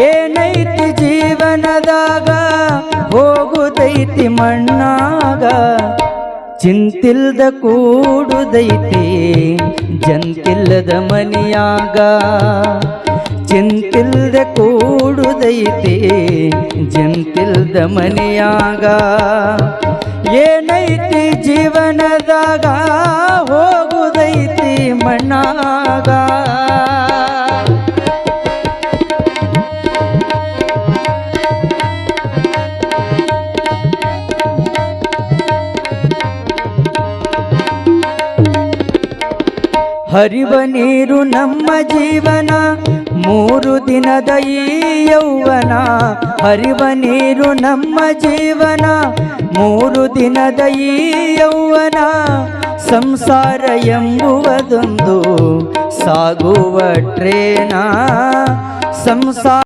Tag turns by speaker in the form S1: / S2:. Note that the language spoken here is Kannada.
S1: ಏನೈತಿ ಜೀವನದಾಗ ಹೋಗುದೈತಿ ಮಣ್ಣಾಗ ಚಿಂತಿಲ್ದ ಕೂಡುದೈತಿ ಜಂತಿಲ್ಲದ ಮನಿಯಾಗ ಚಿಂತಿಲ್ದ ಕೂಡುದೈತಿ ಜಂತಿಲ್ದ ಮನಿಯಾಗ ಏನೈತಿ ಜೀವನದಾಗ ಹೋಗುದೈತಿ ಮಣ್ಣಾಗ ಹರಿವ ನೀರು ನಮ್ಮ ಜೀವನ ಮೂರು ದಿನದ ಈ ಯೌವನ ಹರಿವ ನೀರು ನಮ್ಮ ಜೀವನ ಮೂರು ದಿನದ ಈ ಯೌವನ ಸಂಸಾರ ಎಂಬುವುದೊಂದು ಸಾಗುವ ಟ್ರೇನ ಸಂಸಾರ